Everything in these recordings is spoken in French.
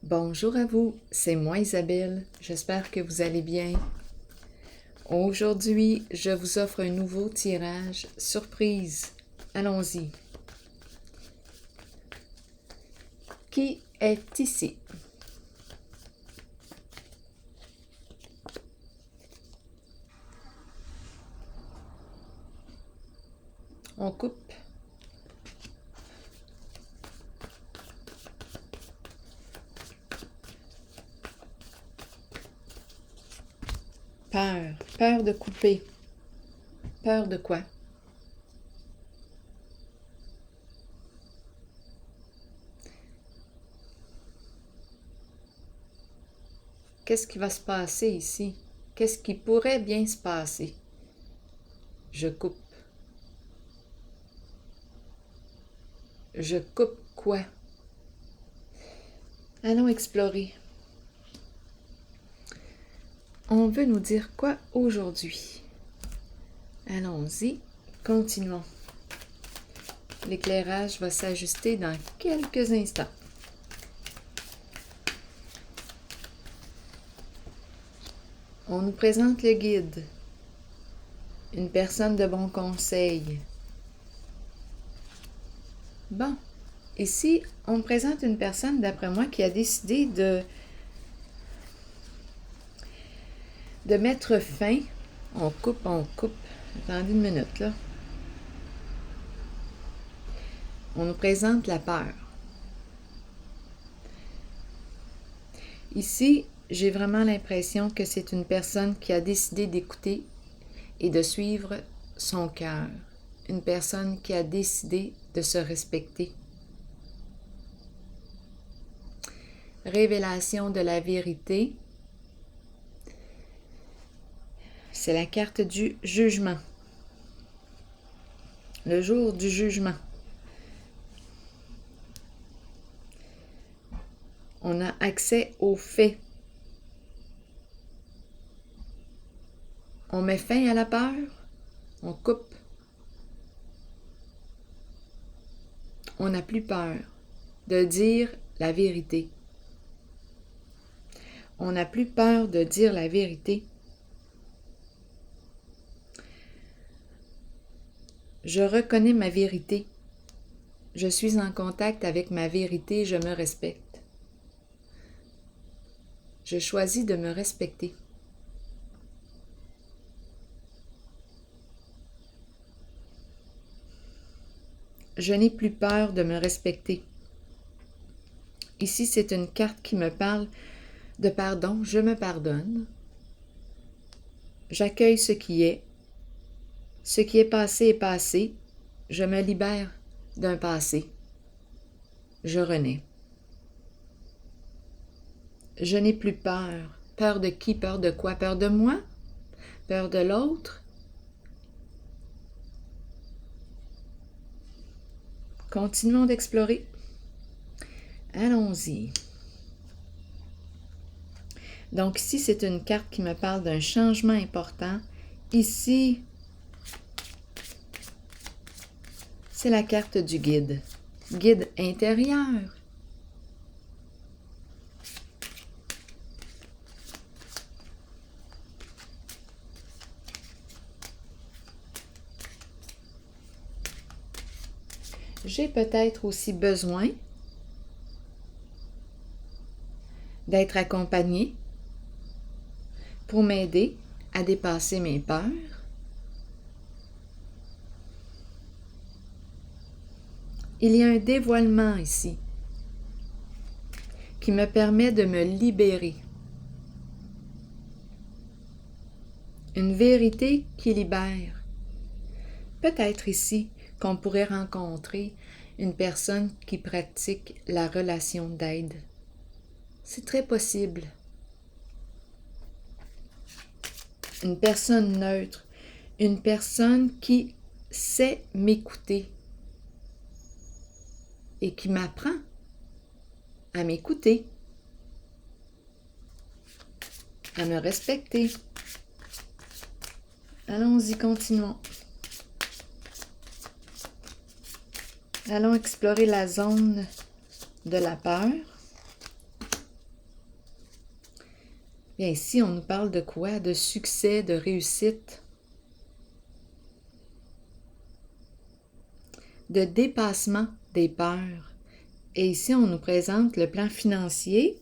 Bonjour à vous, c'est moi Isabelle, j'espère que vous allez bien. Aujourd'hui, je vous offre un nouveau tirage surprise. Allons-y. Qui est ici? On coupe. Peur. Peur de couper. Peur de quoi? Qu'est-ce qui va se passer ici? Qu'est-ce qui pourrait bien se passer? Je coupe. Je coupe quoi? Allons explorer. On veut nous dire quoi aujourd'hui? Allons-y, continuons. L'éclairage va s'ajuster dans quelques instants. On nous présente le guide, une personne de bon conseil. Bon, ici, on me présente une personne, d'après moi, qui a décidé de mettre fin. On coupe. Attendez une minute, là. On nous présente la peur. Ici, j'ai vraiment l'impression que c'est une personne qui a décidé d'écouter et de suivre son cœur. Une personne qui a décidé de se respecter. Révélation de la vérité. C'est la carte du jugement. Le jour du jugement. On a accès aux faits. On met fin à la peur. On coupe. On n'a plus peur de dire la vérité. On n'a plus peur de dire la vérité. Je reconnais ma vérité. Je suis en contact avec ma vérité, je me respecte. Je choisis de me respecter. Je n'ai plus peur de me respecter. Ici, c'est une carte qui me parle de pardon. Je me pardonne. J'accueille ce qui est. Ce qui est passé est passé. Je me libère d'un passé. Je renais. Je n'ai plus peur. Peur de qui? Peur de quoi? Peur de moi? Peur de l'autre? Continuons d'explorer. Allons-y. Donc ici, c'est une carte qui me parle d'un changement important. Ici, c'est la carte du guide. Guide intérieur. J'ai peut-être aussi besoin d'être accompagnée pour m'aider à dépasser mes peurs. Il y a un dévoilement ici qui me permet de me libérer. Une vérité qui libère. Peut-être ici qu'on pourrait rencontrer une personne qui pratique la relation d'aide. C'est très possible. Une personne neutre, une personne qui sait m'écouter et qui m'apprend à m'écouter, à me respecter. Allons-y, continuons. Allons explorer la zone de la peur. Bien, ici, on nous parle de quoi? De succès, de réussite, de dépassement des peurs. Et ici, on nous présente le plan financier.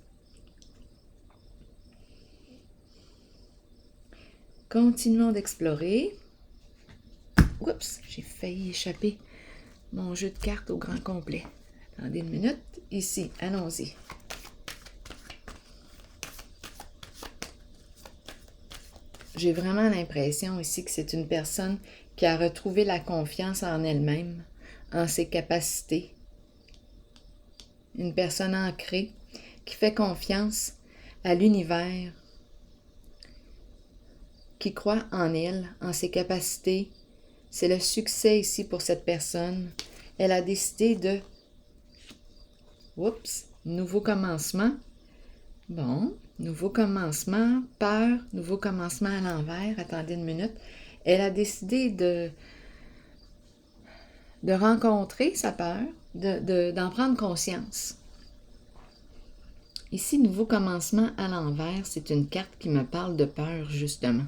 Continuons d'explorer. Oups, j'ai failli échapper mon jeu de cartes au grand complet. Attendez une minute. Ici, allons-y. J'ai vraiment l'impression ici que c'est une personne qui a retrouvé la confiance en elle-même, en ses capacités. Une personne ancrée qui fait confiance à l'univers, qui croit en elle, en ses capacités. C'est le succès ici pour cette personne. Elle a décidé de... Oups, nouveau commencement. Bon, nouveau commencement, peur, nouveau commencement à l'envers. Attendez une minute. Elle a décidé de rencontrer sa peur, d'en prendre conscience. Ici, nouveau commencement à l'envers, c'est une carte qui me parle de peur, justement.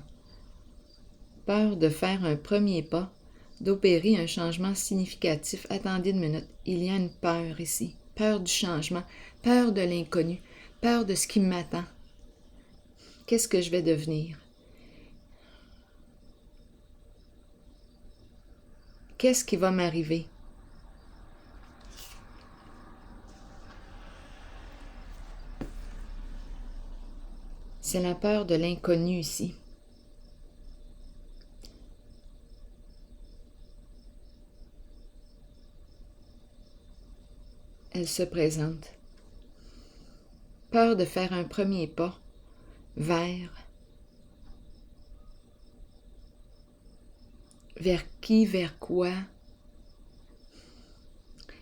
Peur de faire un premier pas, d'opérer un changement significatif. Attendez une minute, il y a une peur ici. Peur du changement, peur de l'inconnu, peur de ce qui m'attend. Qu'est-ce que je vais devenir? Qu'est-ce qui va m'arriver? C'est la peur de l'inconnu ici. Elle se présente. Peur de faire un premier pas vers qui, vers quoi?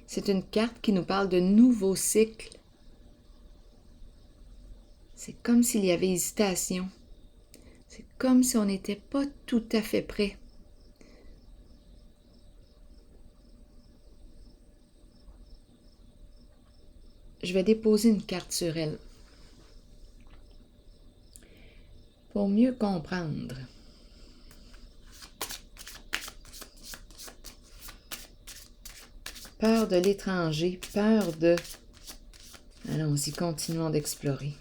C'est une carte qui nous parle de nouveaux cycles. C'est comme s'il y avait hésitation. C'est comme si on n'était pas tout à fait prêt. Je vais déposer une carte sur elle pour mieux comprendre. Peur de l'étranger, peur de... Allons-y, continuons d'explorer.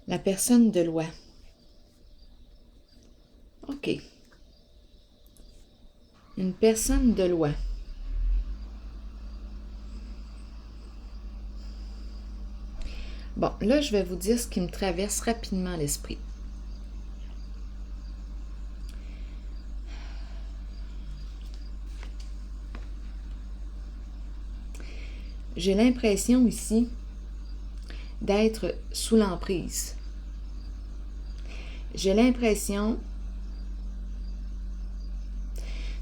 La personne de loi. OK. Une personne de loi. Bon, là, je vais vous dire ce qui me traverse rapidement l'esprit. J'ai l'impression ici d'être sous l'emprise. J'ai l'impression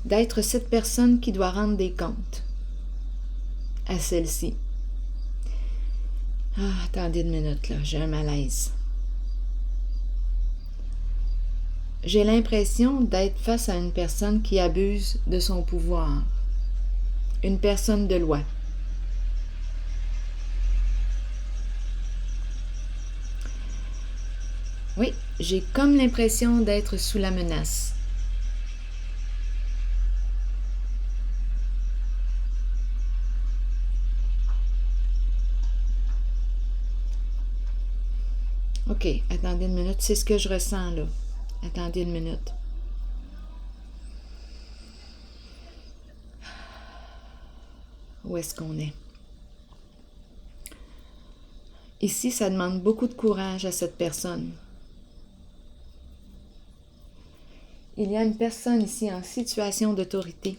d'être cette personne qui doit rendre des comptes à celle-ci. Ah, attendez une minute, là, j'ai un malaise. J'ai l'impression d'être face à une personne qui abuse de son pouvoir. Une personne de loi. Oui, j'ai comme l'impression d'être sous la menace. OK, attendez une minute, c'est ce que je ressens là. Attendez une minute. Où est-ce qu'on est? Ici, ça demande beaucoup de courage à cette personne. Il y a une personne ici en situation d'autorité.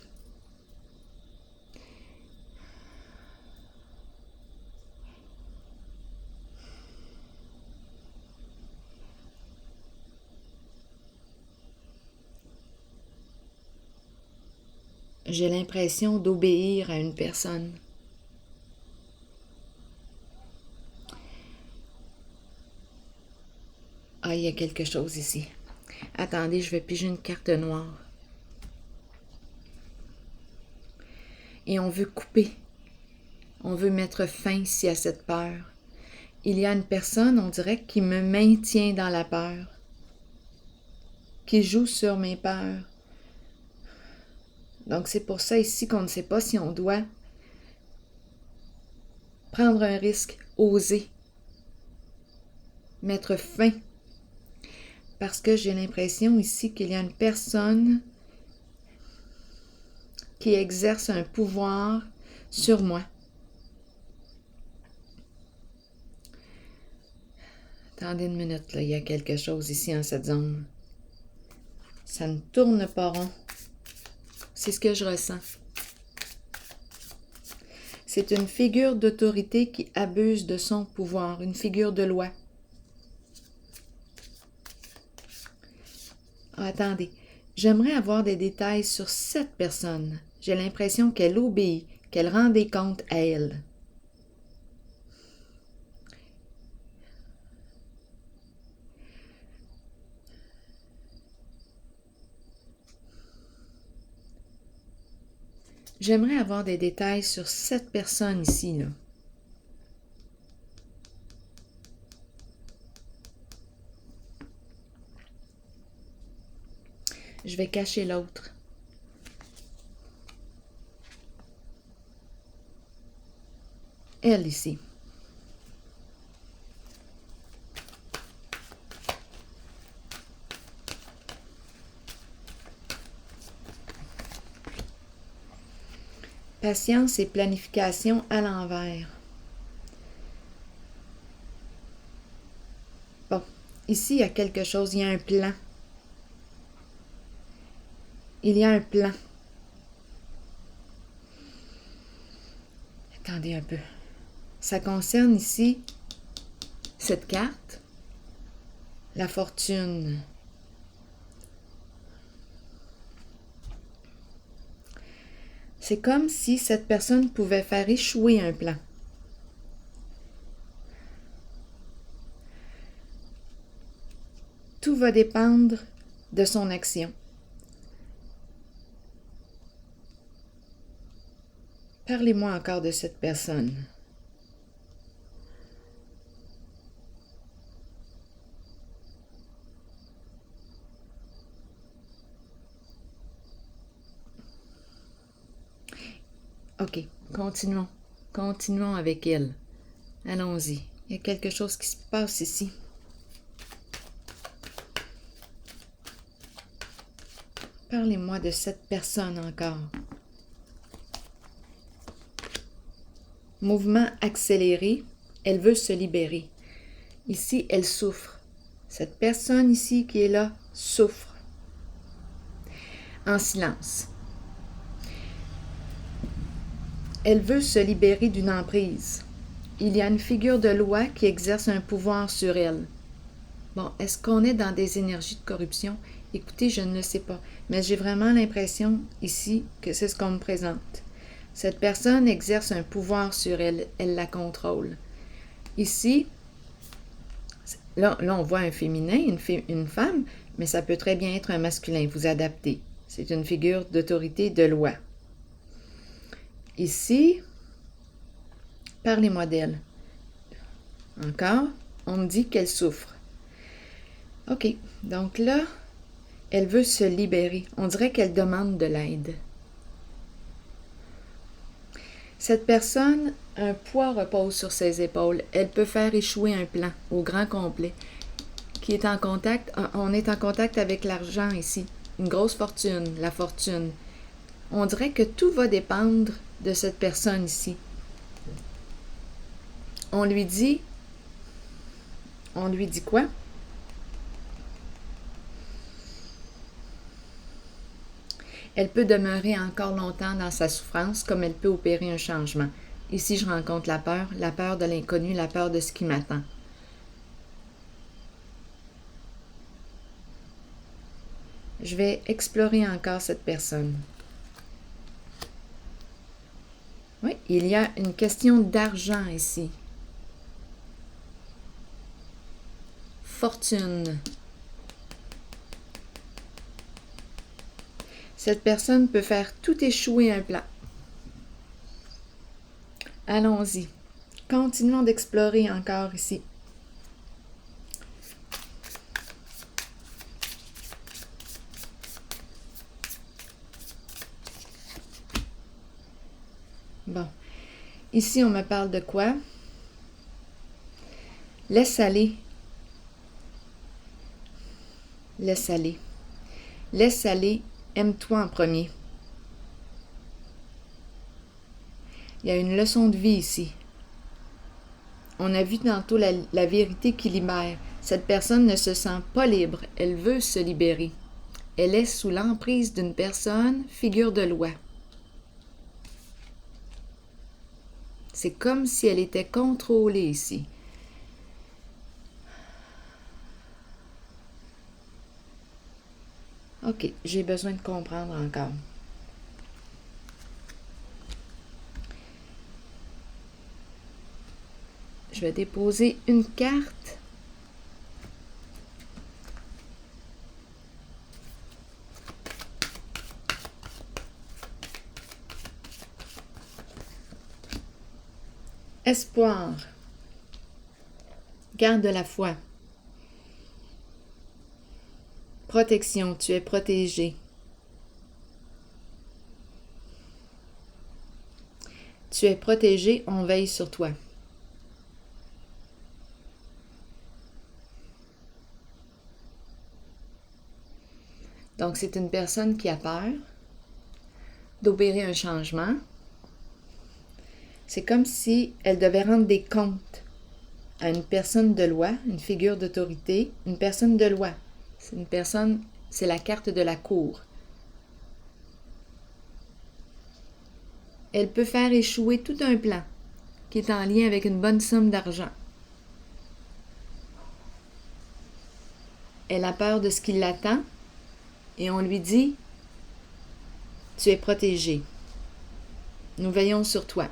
J'ai l'impression d'obéir à une personne. Ah, il y a quelque chose ici. Attendez, je vais piger une carte noire. Et on veut couper On veut mettre fin ici à cette peur. Il y a une personne, on dirait, qui me maintient dans la peur, qui joue sur mes peurs. Donc, c'est pour ça ici qu'on ne sait pas si on doit prendre un risque, oser, mettre fin. Parce que j'ai l'impression ici qu'il y a une personne qui exerce un pouvoir sur moi. Attendez une minute, là, il y a quelque chose ici en cette zone. Ça ne tourne pas rond. C'est ce que je ressens. C'est une figure d'autorité qui abuse de son pouvoir, une figure de loi. Ah, attendez, j'aimerais avoir des détails sur cette personne. J'ai l'impression qu'elle obéit, qu'elle rend des comptes à elle. J'aimerais avoir des détails sur cette personne ici, là. Je vais cacher l'autre. Elle ici. Patience et planification à l'envers. Bon, ici, il y a quelque chose, il y a un plan. Il y a un plan. Attendez un peu. Ça concerne ici cette carte, la fortune. C'est comme si cette personne pouvait faire échouer un plan. Tout va dépendre de son action. Parlez-moi encore de cette personne. OK, continuons. Continuons avec elle. Allons-y. Il y a quelque chose qui se passe ici. Parlez-moi de cette personne encore. Mouvement accéléré. Elle veut se libérer. Ici, elle souffre. Cette personne ici qui est là souffre. En silence. Elle veut se libérer d'une emprise. Il y a une figure de loi qui exerce un pouvoir sur elle. Bon, est-ce qu'on est dans des énergies de corruption? Écoutez, je ne le sais pas, mais j'ai vraiment l'impression ici que c'est ce qu'on me présente. Cette personne exerce un pouvoir sur elle, elle la contrôle. Ici, là on voit un féminin, une femme, mais ça peut très bien être un masculin, vous adaptez. C'est une figure d'autorité de loi. Ici, parlez-moi d'elle. Encore, on me dit qu'elle souffre. OK, donc là, elle veut se libérer. On dirait qu'elle demande de l'aide. Cette personne, un poids repose sur ses épaules. Elle peut faire échouer un plan au grand complet. Qui est en contact, on est en contact avec l'argent ici. Une grosse fortune, la fortune. On dirait que tout va dépendre de cette personne ici. On lui dit quoi? Elle peut demeurer encore longtemps dans sa souffrance comme elle peut opérer un changement. Ici, je rencontre la peur de l'inconnu, la peur de ce qui m'attend. Je vais explorer encore cette personne. Oui, il y a une question d'argent ici. Fortune. Cette personne peut faire tout échouer un plan. Allons-y. Continuons d'explorer encore ici. Bon. Ici, on me parle de quoi? Laisse aller. Laisse aller. Laisse aller. Aime-toi en premier. Il y a une leçon de vie ici. On a vu tantôt la vérité qui libère. Cette personne ne se sent pas libre. Elle veut se libérer. Elle est sous l'emprise d'une personne, figure de loi. C'est comme si elle était contrôlée ici. OK, j'ai besoin de comprendre encore. Je vais déposer une carte. Espoir. Garde la foi. Protection, tu es protégé. Tu es protégé, on veille sur toi. Donc, c'est une personne qui a peur d'opérer un changement. C'est comme si elle devait rendre des comptes à une personne de loi, une figure d'autorité, une personne de loi. C'est une personne, c'est la carte de la cour. Elle peut faire échouer tout un plan qui est en lien avec une bonne somme d'argent. Elle a peur de ce qui l'attend et on lui dit « Tu es protégé. Nous veillons sur toi. »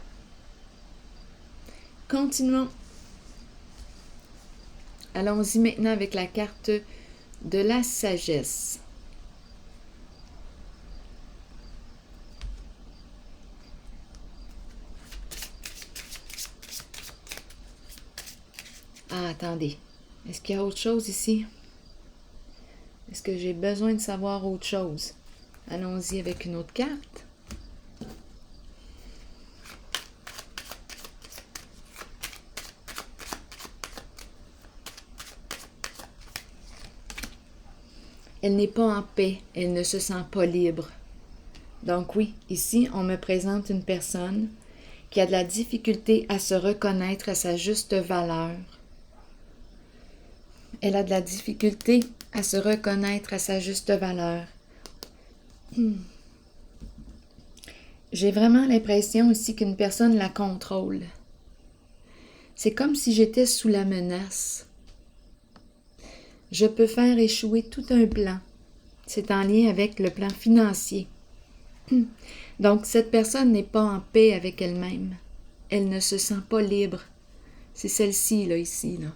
Continuons. Allons-y maintenant avec la carte de la sagesse. Ah, attendez. Est-ce qu'il y a autre chose ici? Est-ce que j'ai besoin de savoir autre chose? Allons-y avec une autre carte. Elle n'est pas en paix, elle ne se sent pas libre. Donc oui, ici, on me présente une personne qui a de la difficulté à se reconnaître à sa juste valeur. Elle a de la difficulté à se reconnaître à sa juste valeur. J'ai vraiment l'impression ici qu'une personne la contrôle. C'est comme si j'étais sous la menace. Je peux faire échouer tout un plan. C'est en lien avec le plan financier. Donc, cette personne n'est pas en paix avec elle-même. Elle ne se sent pas libre. C'est celle-ci, là, ici, là.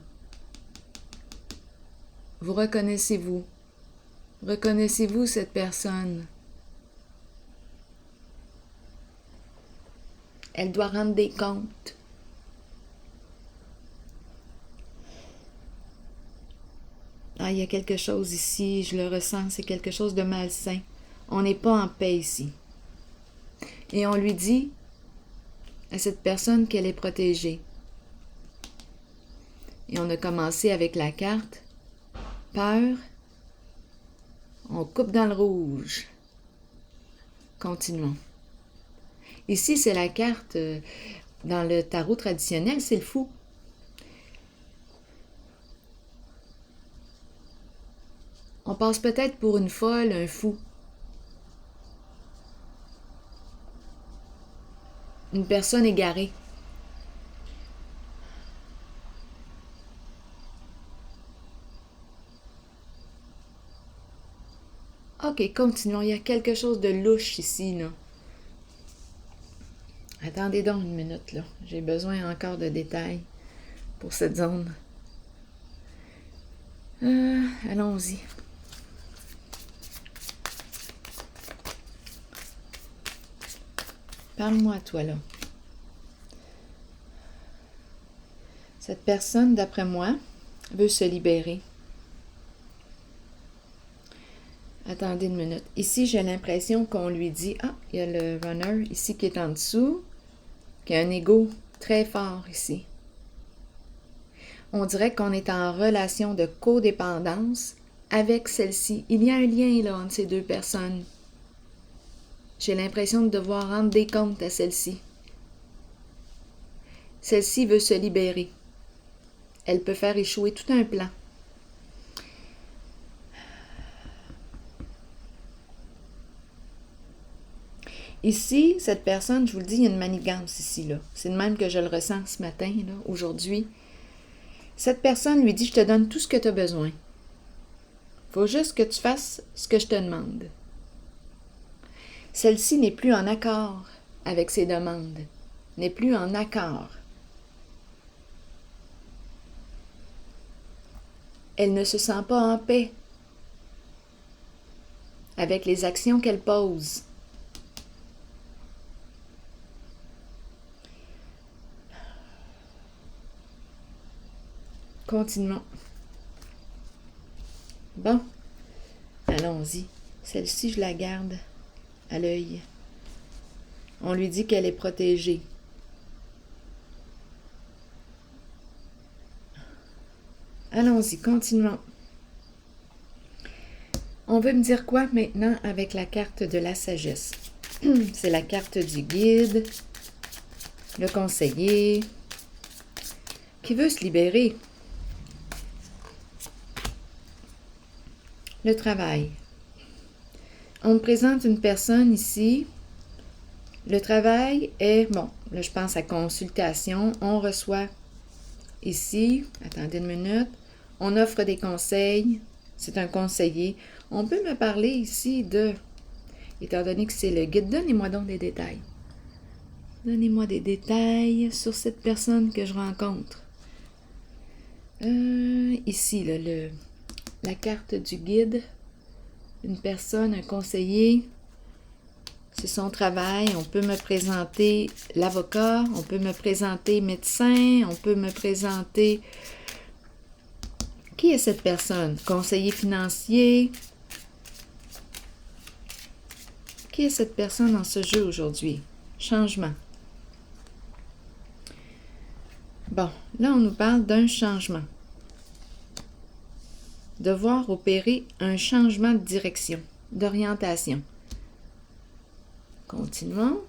Vous reconnaissez-vous? Reconnaissez-vous cette personne? Elle doit rendre des comptes. Ah, il y a quelque chose ici, je le ressens, c'est quelque chose de malsain. On n'est pas en paix ici. Et on lui dit à cette personne qu'elle est protégée. Et on a commencé avec la carte peur. On coupe dans le rouge. Continuons. Ici, c'est la carte, dans le tarot traditionnel, c'est le fou. On passe peut-être pour une folle, un fou. Une personne égarée. OK, continuons. Il y a quelque chose de louche ici, là. Attendez donc une minute, là. J'ai besoin encore de détails pour cette zone. Allons-y. Parle-moi, toi, là. Cette personne, d'après moi, veut se libérer. Attendez une minute. Ici, j'ai l'impression qu'on lui dit, ah, il y a le runner ici qui est en dessous, qui a un ego très fort ici. On dirait qu'on est en relation de codépendance avec celle-ci. Il y a un lien là entre ces deux personnes. J'ai l'impression de devoir rendre des comptes à celle-ci. Celle-ci veut se libérer. Elle peut faire échouer tout un plan. Ici, cette personne, je vous le dis, il y a une manigance ici, là. C'est de même que je le ressens ce matin, là, aujourd'hui. Cette personne lui dit, je te donne tout ce que tu as besoin. Faut juste que tu fasses ce que je te demande. Celle-ci n'est plus en accord avec ses demandes, n'est plus en accord. Elle ne se sent pas en paix avec les actions qu'elle pose. Continuons. Bon, allons-y. Celle-ci, je la garde à l'œil. On lui dit qu'elle est protégée. Allons-y, continuons. On veut me dire quoi maintenant avec la carte de la sagesse? C'est la carte du guide, le conseiller, qui veut se libérer. Le travail. On me présente une personne ici. Le travail est, bon, là je pense à consultation. On reçoit ici, attendez une minute, on offre des conseils. C'est un conseiller. On peut me parler ici de, étant donné que c'est le guide, donnez-moi donc des détails. Donnez-moi des détails sur cette personne que je rencontre. Ici, là, la carte du guide, une personne, un conseiller, c'est son travail. On peut me présenter l'avocat, on peut me présenter médecin, on peut me présenter... Qui est cette personne? Conseiller financier. Qui est cette personne dans ce jeu aujourd'hui? Changement. Bon, là, on nous parle d'un changement. Devoir opérer un changement de direction, d'orientation. Continuons.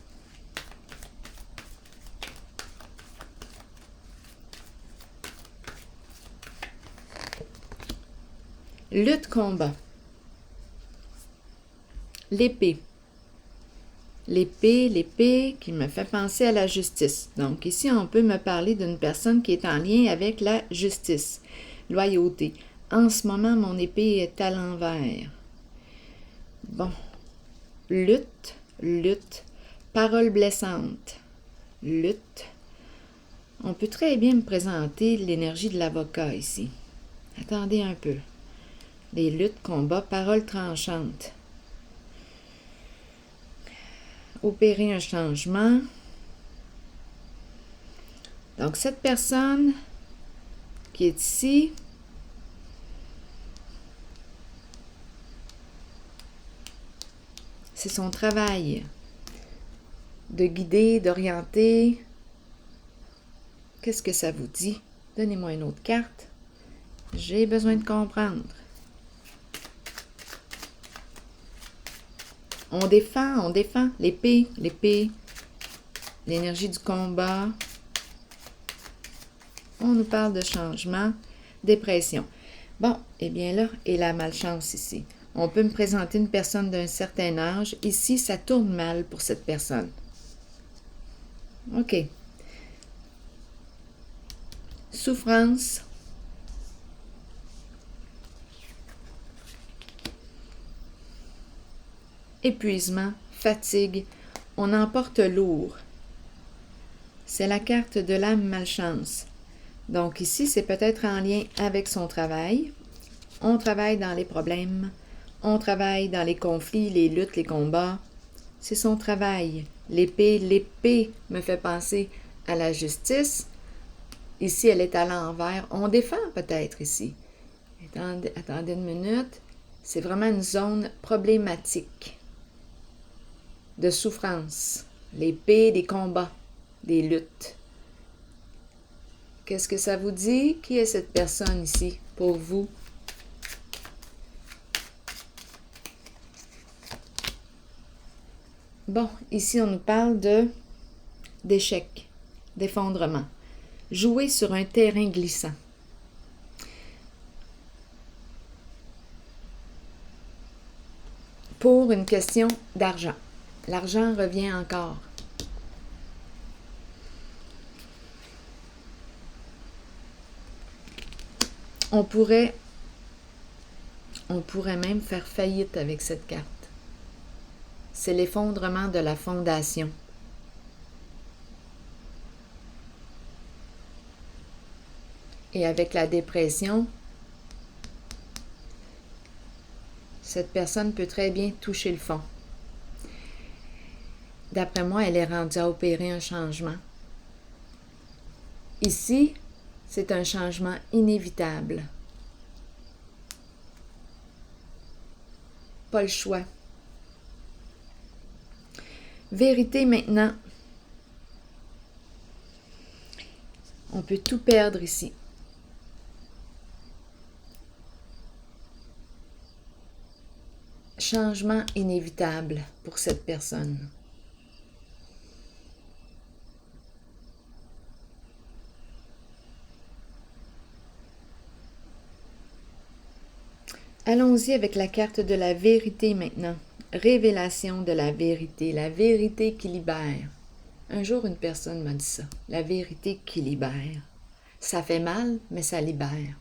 Lutte-combat. L'épée. L'épée qui me fait penser à la justice. Donc ici, on peut me parler d'une personne qui est en lien avec la justice. Loyauté. En ce moment, mon épée est à l'envers. Bon. Lutte. Parole blessante. Lutte. On peut très bien me présenter l'énergie de l'avocat ici. Attendez un peu. Les luttes, combats, paroles tranchantes. Opérer un changement. Donc, cette personne qui est ici, c'est son travail de guider, d'orienter. Qu'est-ce que ça vous dit? Donnez-moi une autre carte. J'ai besoin de comprendre. On défend, l'épée, l'énergie du combat. On nous parle de changement, dépression. Bon, eh bien là, et la malchance ici. On peut me présenter une personne d'un certain âge. Ici, ça tourne mal pour cette personne. OK. Souffrance. Épuisement, fatigue, on en porte lourd. C'est la carte de la malchance. Donc ici, c'est peut-être en lien avec son travail. On travaille dans les problèmes, on travaille dans les conflits, les luttes, les combats. C'est son travail. L'épée me fait penser à la justice. Ici, elle est à l'envers. On défend peut-être ici. Attendez une minute. C'est vraiment une zone problématique de souffrance. L'épée, des combats, des luttes. Qu'est-ce que ça vous dit? Qui est cette personne ici pour vous? Bon, ici, on nous parle d'échec, d'effondrement. Jouer sur un terrain glissant. Pour une question d'argent. L'argent revient encore. On pourrait même faire faillite avec cette carte. C'est l'effondrement de la fondation. Et avec la dépression, cette personne peut très bien toucher le fond. D'après moi, elle est rendue à opérer un changement. Ici, c'est un changement inévitable. Pas le choix. Vérité maintenant. On peut tout perdre ici. Changement inévitable pour cette personne. Allons-y avec la carte de la vérité maintenant. Révélation de la vérité qui libère. Un jour, une personne m'a dit ça. La vérité qui libère. Ça fait mal, mais ça libère.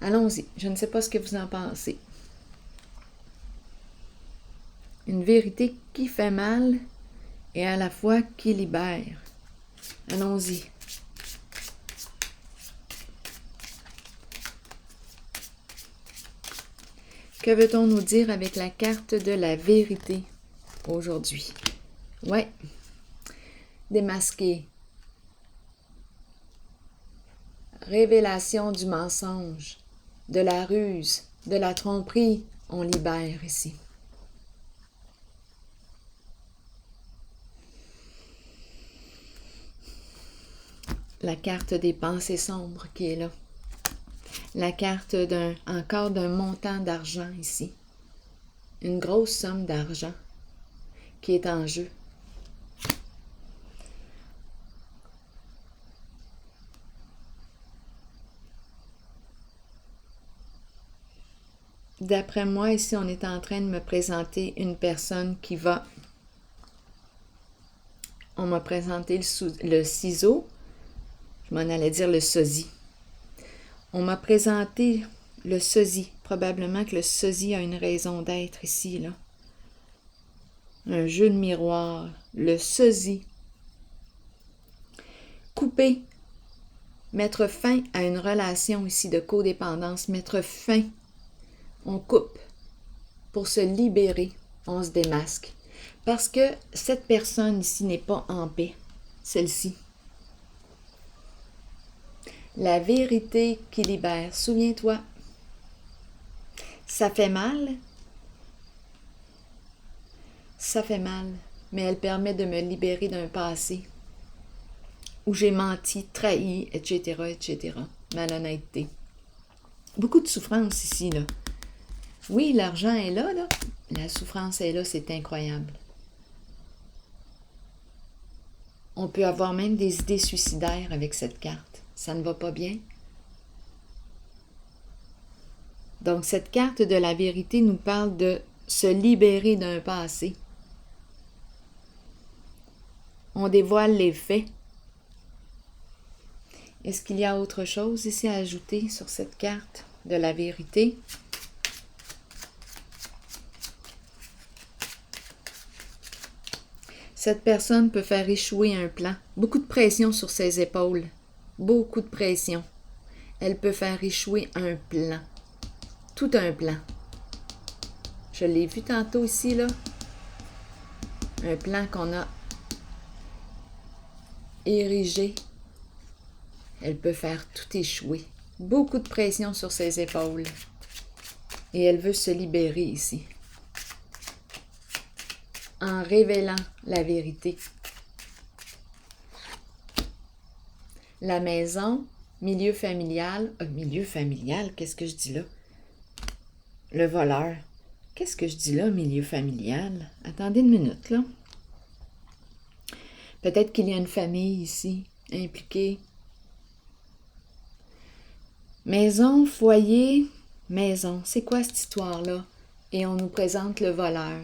Allons-y. Je ne sais pas ce que vous en pensez. Une vérité qui fait mal et à la fois qui libère. Allons-y. Que veut-on nous dire avec la carte de la vérité aujourd'hui? Ouais. Démasquer. Révélation du mensonge, de la ruse, de la tromperie. On libère ici. La carte des pensées sombres qui est là. La carte encore d'un montant d'argent ici. Une grosse somme d'argent qui est en jeu. D'après moi, ici, on est en train de me présenter une personne qui va... On m'a présenté le ciseau. Je m'en allais dire le sosie. On m'a présenté le sosie. Probablement que le sosie a une raison d'être ici, là. Un jeu de miroir. Le sosie. Couper. Mettre fin à une relation ici de codépendance. Mettre fin. On coupe. Pour se libérer, on se démasque. Parce que cette personne ici n'est pas en paix. Celle-ci. La vérité qui libère. Souviens-toi. Ça fait mal. Ça fait mal. Mais elle permet de me libérer d'un passé où j'ai menti, trahi, etc., etc. Malhonnêteté. Beaucoup de souffrance ici, là. Oui, l'argent est là, là. La souffrance est là, c'est incroyable. On peut avoir même des idées suicidaires avec cette carte. Ça ne va pas bien. Donc, cette carte de la vérité nous parle de se libérer d'un passé. On dévoile les faits. Est-ce qu'il y a autre chose ici à ajouter sur cette carte de la vérité? Cette personne peut faire échouer un plan. Beaucoup de pression sur ses épaules. Beaucoup de pression. Elle peut faire échouer un plan. Tout un plan. Je l'ai vu tantôt ici, là. Un plan qu'on a érigé. Elle peut faire tout échouer. Beaucoup de pression sur ses épaules. Et elle veut se libérer ici. En révélant la vérité. La maison, milieu familial. Milieu familial, qu'est-ce que je dis là? Le voleur. Qu'est-ce que je dis là, milieu familial? Attendez une minute, là. Peut-être qu'il y a une famille ici, impliquée. Maison, foyer, maison. C'est quoi cette histoire-là? Et on nous présente le voleur.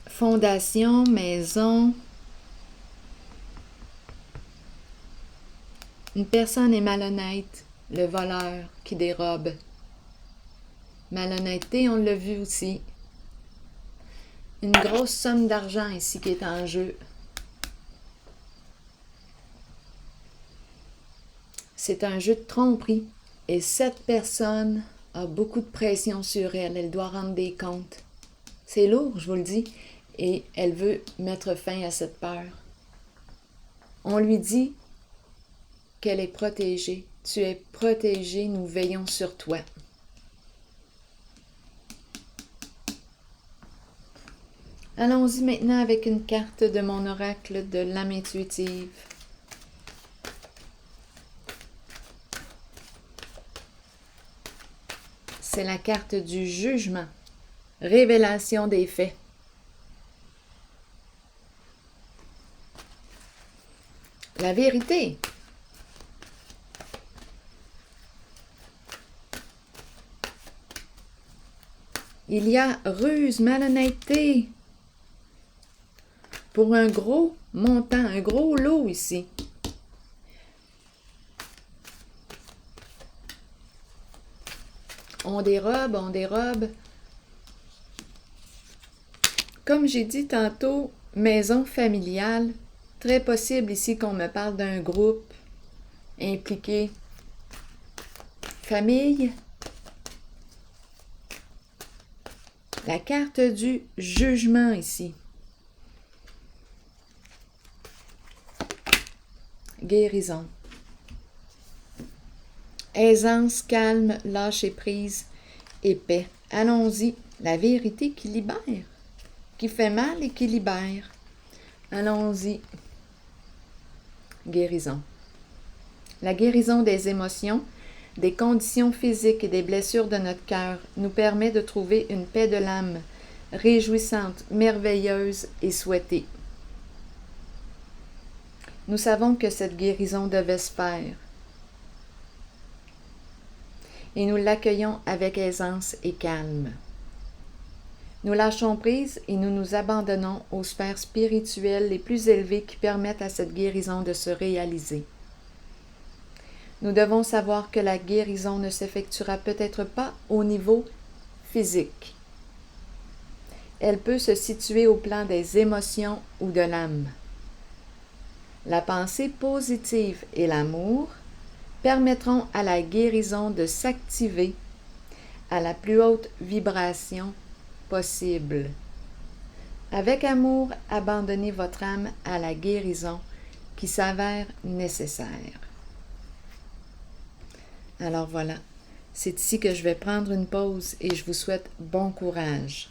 Fondation, maison. Une personne est malhonnête, le voleur qui dérobe. Malhonnêteté, on l'a vu aussi. Une grosse somme d'argent ici qui est en jeu. C'est un jeu de tromperie. Et cette personne a beaucoup de pression sur elle. Elle doit rendre des comptes. C'est lourd, je vous le dis. Et elle veut mettre fin à cette peur. On lui dit qu'elle est protégée. Tu es protégée, nous veillons sur toi. Allons-y maintenant avec une carte de mon oracle de l'âme intuitive. C'est la carte du jugement. Révélation des faits. La vérité. Il y a ruse, malhonnêteté. Pour un gros montant, un gros lot ici. On dérobe, on dérobe. Comme j'ai dit tantôt, maison familiale. Très possible ici qu'on me parle d'un groupe impliqué. Famille. La carte du jugement ici. Guérison. Aisance, calme, lâcher prise et paix. Allons-y. La vérité qui libère. Qui fait mal et qui libère. Allons-y. Guérison. La guérison des émotions, des conditions physiques et des blessures de notre cœur nous permet de trouver une paix de l'âme, réjouissante, merveilleuse et souhaitée. Nous savons que cette guérison devait se faire. Et nous l'accueillons avec aisance et calme. Nous lâchons prise et nous nous abandonnons aux sphères spirituelles les plus élevées qui permettent à cette guérison de se réaliser. Nous devons savoir que la guérison ne s'effectuera peut-être pas au niveau physique. Elle peut se situer au plan des émotions ou de l'âme. La pensée positive et l'amour permettront à la guérison de s'activer à la plus haute vibration possible. Avec amour, abandonnez votre âme à la guérison qui s'avère nécessaire. Alors voilà, c'est ici que je vais prendre une pause et je vous souhaite bon courage.